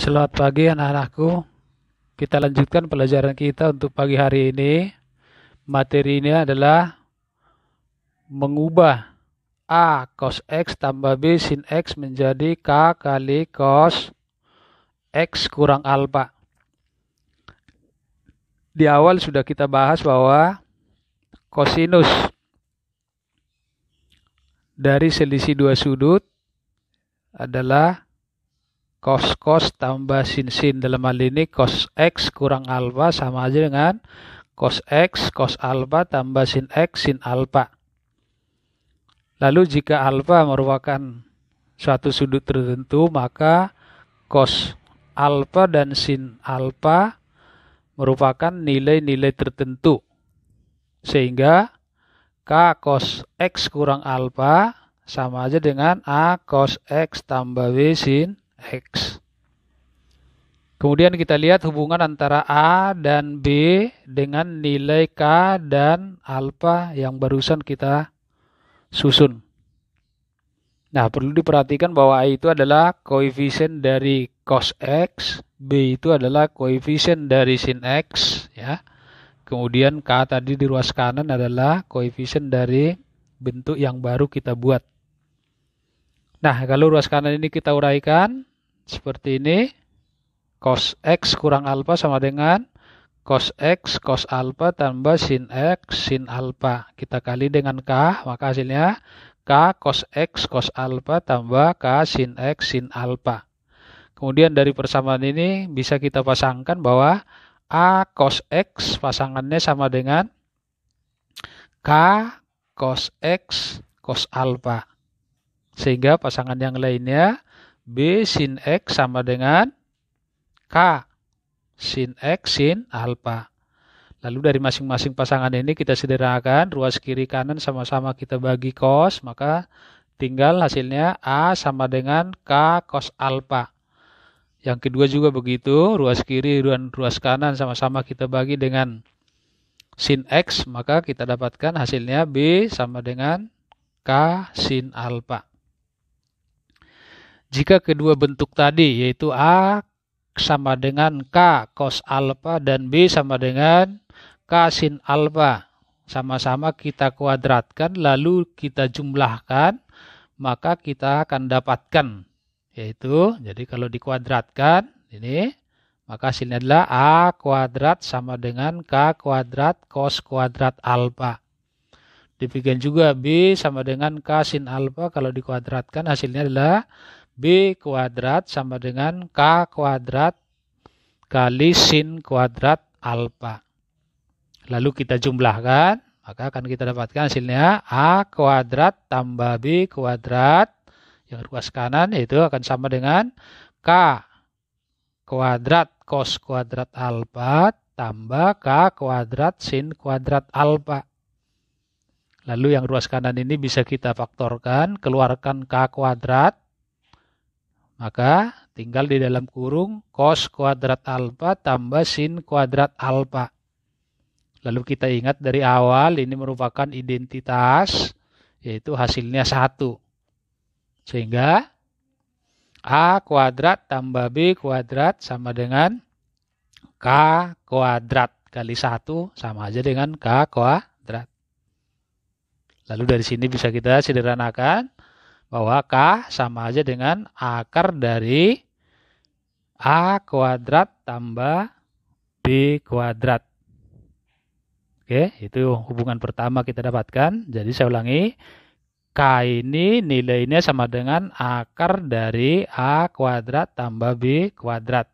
Selamat pagi anak-anakku. Kita lanjutkan pelajaran kita untuk pagi hari ini. Materi ini adalah mengubah A cos X tambah B sin X menjadi K kali cos X kurang alfa. Di awal sudah kita bahas bahwa kosinus dari selisih dua sudut adalah cos tambah sin. Dalam hal ini cos X kurang alfa sama aja dengan cos X cos alfa tambah sin X sin alfa. Lalu jika alfa merupakan suatu sudut tertentu, maka cos alfa dan sin alfa merupakan nilai-nilai tertentu. Sehingga K cos X kurang alfa sama aja dengan A cos X tambah B sin X. Kemudian kita lihat hubungan antara A dan B dengan nilai K dan alfa yang barusan kita susun. Nah, perlu diperhatikan bahwa A itu adalah koefisien dari cos X, B itu adalah koefisien dari sin X, ya. Kemudian K tadi di ruas kanan adalah koefisien dari bentuk yang baru kita buat. Nah, kalau ruas kanan ini kita uraikan seperti ini, cos X kurang alfa sama dengan cos X cos alfa tambah sin X sin alfa. Kita kali dengan K, maka hasilnya K cos X cos alfa tambah K sin X sin alfa. Kemudian dari persamaan ini bisa kita pasangkan bahwa A cos X pasangannya sama dengan K cos X cos alfa. Sehingga pasangan yang lainnya B sin X sama dengan K sin X sin alfa. Lalu dari masing-masing pasangan ini kita sederhanakan, ruas kiri kanan sama-sama kita bagi cos, maka tinggal hasilnya A sama dengan K cos alfa. Yang kedua juga begitu, ruas kiri dan ruas kanan sama-sama kita bagi dengan sin X, maka kita dapatkan hasilnya B sama dengan K sin alfa. Jika kedua bentuk tadi, yaitu A sama dengan K cos alfa dan B sama dengan K sin alfa, sama-sama kita kuadratkan lalu kita jumlahkan, maka kita akan dapatkan, yaitu jadi kalau dikuadratkan ini, maka hasilnya adalah A kuadrat sama dengan K kuadrat cos kuadrat alfa. Demikian juga B sama dengan K sin alfa, kalau dikuadratkan hasilnya adalah B kuadrat sama dengan K kuadrat kali sin kuadrat alfa. Lalu kita jumlahkan, maka akan kita dapatkan hasilnya A kuadrat tambah B kuadrat, yang ruas kanan itu akan sama dengan K kuadrat cos kuadrat alfa tambah K kuadrat sin kuadrat alfa. Lalu yang ruas kanan ini bisa kita faktorkan, keluarkan K kuadrat, maka tinggal di dalam kurung cos kuadrat alfa tambah sin kuadrat alfa. Lalu kita ingat dari awal ini merupakan identitas, yaitu hasilnya 1. Sehingga A kuadrat tambah B kuadrat sama dengan K kuadrat kali 1 sama aja dengan K kuadrat. Lalu dari sini bisa kita sederhanakan bahwa K sama aja dengan akar dari A kuadrat tambah B kuadrat. Oke, itu hubungan pertama kita dapatkan. Jadi saya ulangi, K ini nilainya sama dengan akar dari A kuadrat tambah B kuadrat.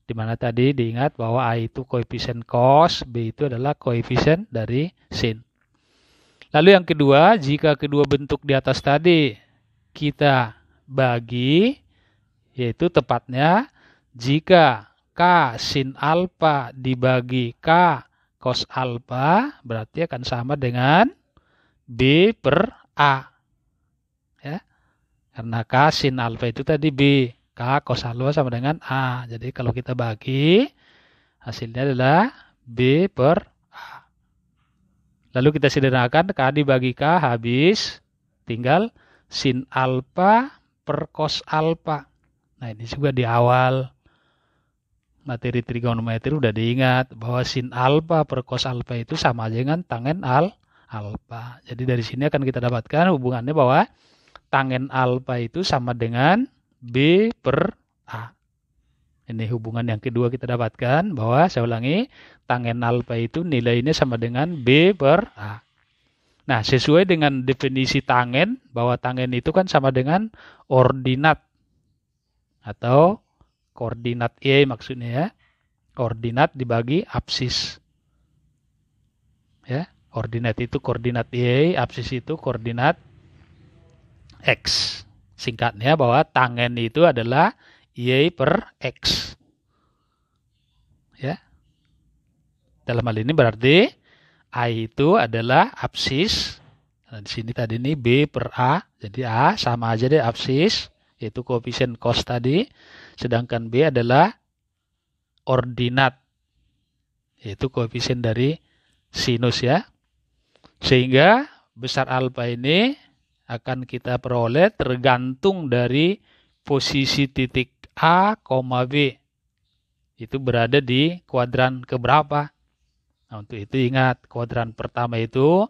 Dimana tadi diingat bahwa A itu koefisien cos, B itu adalah koefisien dari sin. Lalu yang kedua, jika kedua bentuk di atas tadi kita bagi, yaitu tepatnya jika K sin alfa dibagi K cos alfa, berarti akan sama dengan B per A. Ya. Karena K sin alfa itu tadi B, K cos alfa sama dengan A. Jadi kalau kita bagi, hasilnya adalah B per A. Lalu kita sederhanakan, K dibagi K habis, tinggal sin alfa per cos alfa. Nah, ini juga di awal materi trigonometri udah diingat bahwa sin alfa per cos alfa itu sama aja dengan tangen alfa. Jadi dari sini akan kita dapatkan hubungannya bahwa tangen alfa itu sama dengan B per A. Ini hubungan yang kedua kita dapatkan bahwa saya ulangi, tangen alfa itu nilainya sama dengan B per A. Nah, sesuai dengan definisi tangen, bahwa tangen itu kan sama dengan ordinat atau koordinat Y maksudnya ya. Koordinat dibagi absis. Ya, koordinat itu koordinat Y, absis itu koordinat X. Singkatnya bahwa tangen itu adalah Y per X. Ya. Dalam hal ini berarti A itu adalah absis. Nah, di sini tadi ini B per A. Jadi A sama aja deh absis, yaitu koefisien cos tadi. Sedangkan B adalah ordinat, yaitu koefisien dari sinus ya. Sehingga besar alfa ini akan kita peroleh tergantung dari posisi titik A, B. Itu berada di kuadran keberapa? Nah, untuk itu ingat, kuadran pertama itu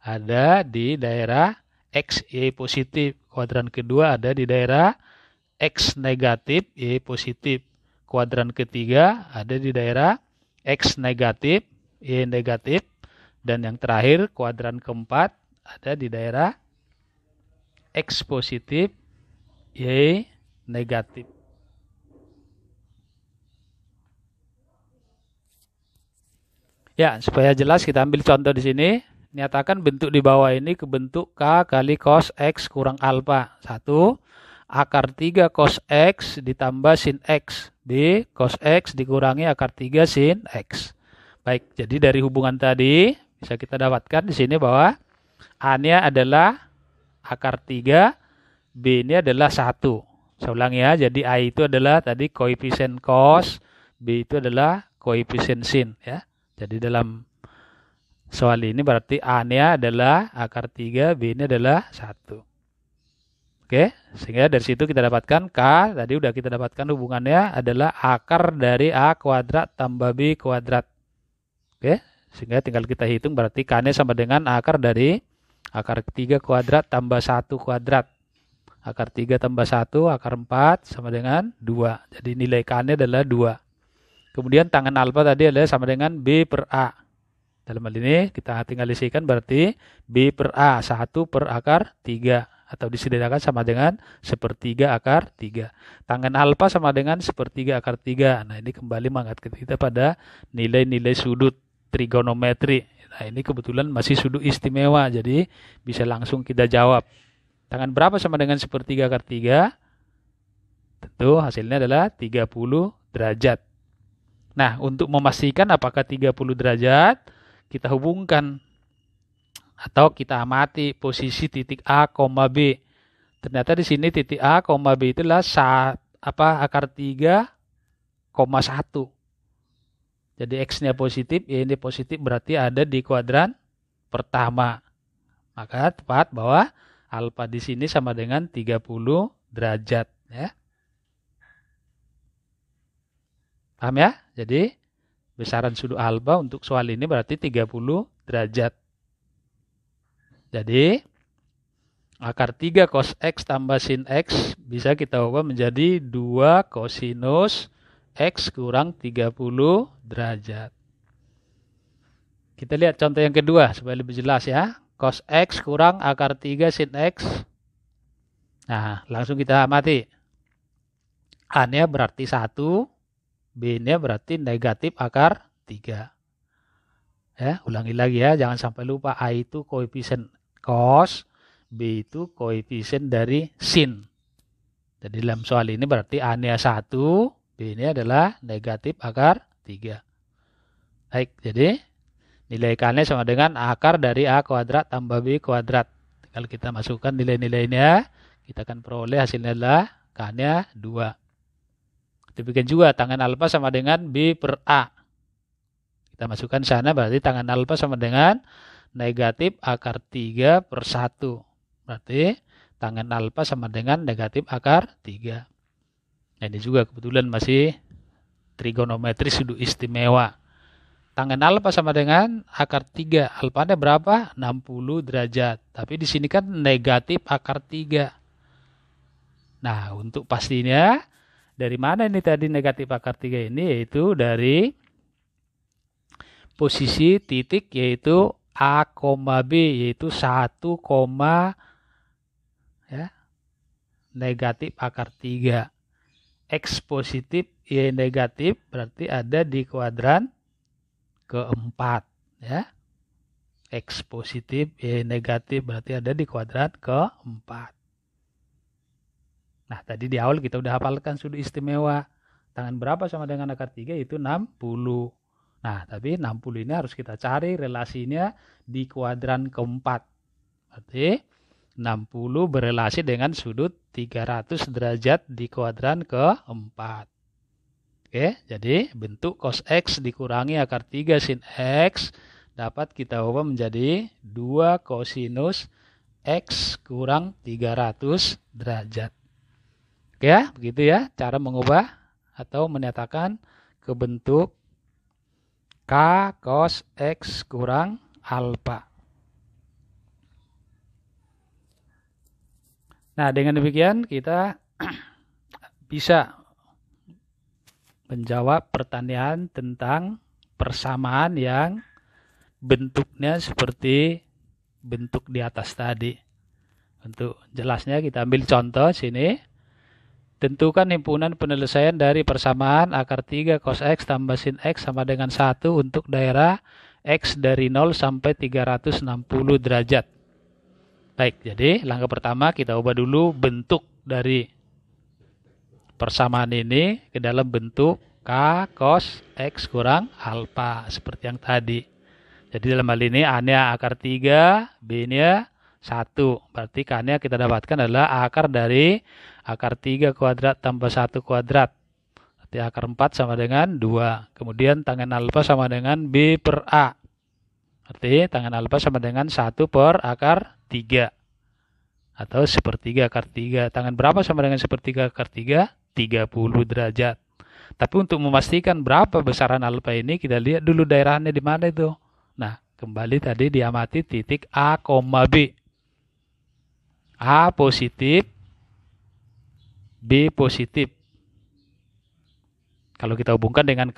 ada di daerah X, Y positif. Kuadran kedua ada di daerah X negatif, Y positif. Kuadran ketiga ada di daerah X negatif, Y negatif. Dan yang terakhir, kuadran keempat ada di daerah X positif, Y negatif. Ya, supaya jelas kita ambil contoh di sini. Nyatakan bentuk di bawah ini ke bentuk K kali cos X kurang alfa. 1. Akar 3 cos X ditambah sin X. B. Cos X dikurangi akar 3 sin X. Baik, jadi dari hubungan tadi bisa kita dapatkan di sini bahwa A-nya adalah akar 3, B ini adalah 1. Saya ulangi ya, jadi A itu adalah tadi koefisien cos, B itu adalah koefisien sin ya. Jadi dalam soal ini berarti A-nya adalah akar 3, B ini adalah 1. Oke, sehingga dari situ kita dapatkan K, tadi udah kita dapatkan hubungannya adalah akar dari A kuadrat tambah B kuadrat. Oke, sehingga tinggal kita hitung berarti K-nya sama dengan akar dari akar 3 kuadrat tambah 1 kuadrat. Akar 3 tambah 1, akar 4 sama dengan 2. Jadi nilai K-nya adalah 2. Kemudian tangen alfa tadi adalah sama dengan B per A. Dalam hal ini kita tinggal isikan berarti B per A 1 per akar 3. Atau disediakan sama dengan 1/3 akar 3. Tangen alfa sama dengan 1/3 akar 3. Nah ini kembali mengangkat kita pada nilai-nilai sudut trigonometri. Nah ini kebetulan masih sudut istimewa. Jadi bisa langsung kita jawab. Tangan berapa sama dengan 1/3 akar 3? Tentu hasilnya adalah 30 derajat. Nah, untuk memastikan apakah 30 derajat, kita hubungkan atau kita amati posisi titik A, B. Ternyata di sini titik A, B itulah akar 3, 1. Jadi X-nya positif, Y-nya positif berarti ada di kuadran pertama. Maka tepat bahwa alfa di sini sama dengan 30 derajat ya. Paham ya? Jadi besaran sudut alfa untuk soal ini berarti 30 derajat. Jadi akar 3 cos X tambah sin X bisa kita ubah menjadi 2 cosinus X kurang 30 derajat. Kita lihat contoh yang kedua supaya lebih jelas ya. Cos X kurang akar 3 sin X. Nah, langsung kita amati. A-nya berarti 1. B-nya berarti negatif akar 3. Ya, ulangi lagi ya, jangan sampai lupa A itu koefisien cos, B itu koefisien dari sin. Jadi dalam soal ini berarti A-nya 1, B-nya adalah negatif akar 3. Baik, jadi nilai K-nya sama dengan akar dari A kuadrat tambah B kuadrat. Kalau kita masukkan nilai-nilainya, kita akan peroleh hasilnya adalah K-nya 2. Demikian juga tangen alfa sama dengan B per A. Kita masukkan sana berarti tangen alfa sama dengan negatif akar 3 per 1. Berarti tangen alfa sama dengan negatif akar 3. Nah, ini juga kebetulan masih trigonometri sudut istimewa. Tangen alfa sama dengan akar 3. Alfanya berapa? 60 derajat. Tapi di sini kan negatif akar 3. Nah, untuk pastinya, dari mana ini tadi negatif akar 3 ini? Yaitu dari posisi titik, yaitu A, B, yaitu 1, ya, negatif akar 3. X positif, Y negatif, berarti ada di kuadran keempat, ya. X positif, Y negatif, berarti ada di kuadran keempat. Nah, tadi di awal kita udah hafalkan sudut istimewa. Tangan berapa sama dengan akar 3? Itu 60. Nah, tapi 60 ini harus kita cari relasinya di kuadran keempat. Berarti 60 berelasi dengan sudut 300 derajat di kuadran keempat. Oke, jadi bentuk cos X dikurangi akar 3 sin X dapat kita ubah menjadi 2 kosinus X kurang 300 derajat. Oke ya, begitu ya cara mengubah atau menyatakan ke bentuk K cos X kurang alfa. Nah, dengan demikian kita bisa menjawab pertanyaan tentang persamaan yang bentuknya seperti bentuk di atas tadi. Untuk jelasnya kita ambil contoh sini. Tentukan himpunan penyelesaian dari persamaan akar 3 cos X tambah sin X sama dengan 1 untuk daerah X dari 0 sampai 360 derajat. Baik, jadi langkah pertama kita ubah dulu bentuk dari persamaan ini ke dalam bentuk K cos X kurang alfa seperti yang tadi. Jadi dalam hal ini A-nya akar 3, B-nya 1. Berarti K-nya kita dapatkan adalah akar dari akar 3 kuadrat tambah 1 kuadrat. Berarti akar 4 sama dengan 2. Kemudian tangen alfa sama dengan B per A. Berarti tangen alfa sama dengan 1 per akar 3. Atau sepertiga akar 3. Tangan berapa sama dengan sepertiga akar 3? 30 derajat. Tapi untuk memastikan berapa besaran alfa ini, kita lihat dulu daerahnya di mana itu. Nah, kembali tadi diamati titik A, B. A positif, B positif. Kalau kita hubungkan dengan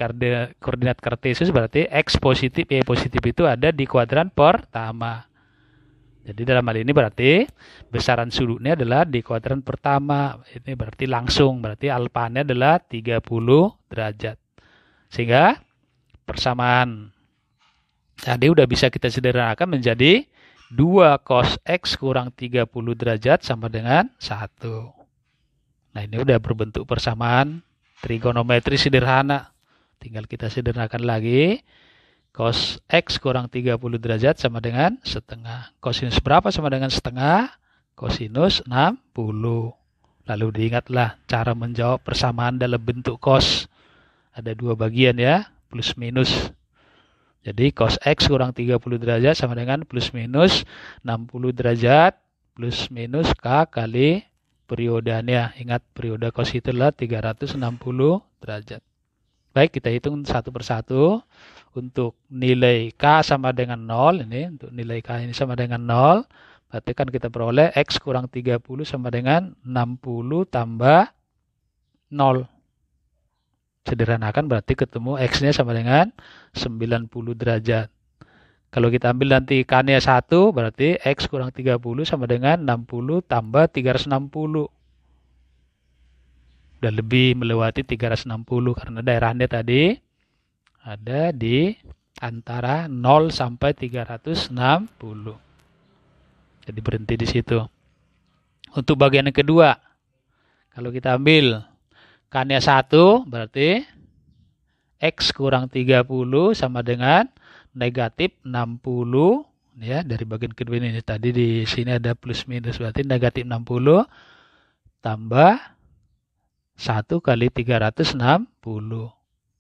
koordinat kartesius berarti X positif, Y positif itu ada di kuadran pertama. Jadi dalam hal ini berarti besaran sudutnya adalah di kuadran pertama. Ini berarti langsung, berarti alfanya adalah 30 derajat. Sehingga persamaan tadi udah bisa kita sederhanakan menjadi 2 cos X kurang 30 derajat sama dengan 1. Nah, ini udah berbentuk persamaan trigonometri sederhana. Tinggal kita sederhanakan lagi. Cos X kurang 30 derajat sama dengan setengah. Kosinus berapa sama dengan setengah? Kosinus 60. Lalu diingatlah cara menjawab persamaan dalam bentuk cos. Ada 2 bagian ya, plus minus. Jadi cos X kurang 30 derajat sama dengan plus minus 60 derajat plus minus K kali periodenya. Ingat periode cos itu adalah 360 derajat. Baik, kita hitung satu persatu. Untuk nilai K sama dengan 0, ini untuk nilai K ini sama dengan 0, berarti kan kita peroleh X kurang 30 sama dengan 60 tambah 0. Sederhanakan berarti ketemu X-nya sama dengan 90 derajat. Kalau kita ambil nanti K-nya 1, berarti X kurang 30 sama dengan 60 tambah 360. Udah lebih melewati 360 karena daerahnya tadi ada di antara 0 sampai 360. Jadi berhenti di situ. Untuk bagian yang kedua, kalau kita ambil K-nya 1, berarti X kurang 30 sama dengan negatif 60. Ya, dari bagian kedua ini tadi di sini ada plus minus, berarti negatif 60 tambah 1 kali 360.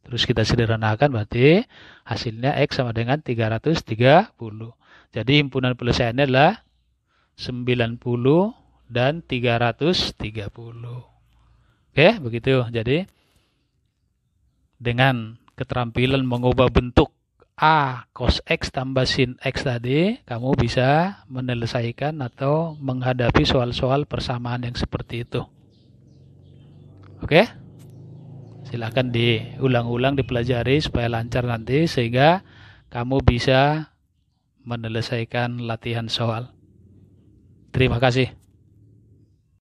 Terus kita sederhanakan berarti hasilnya X sama dengan 330. Jadi himpunan penyelesaiannya adalah 90 dan 330. Oke, begitu. Jadi dengan keterampilan mengubah bentuk A cos X tambah sin X tadi, kamu bisa menyelesaikan atau menghadapi soal-soal persamaan yang seperti itu. Oke? Silakan diulang-ulang, dipelajari supaya lancar nanti, sehingga kamu bisa menyelesaikan latihan soal. Terima kasih.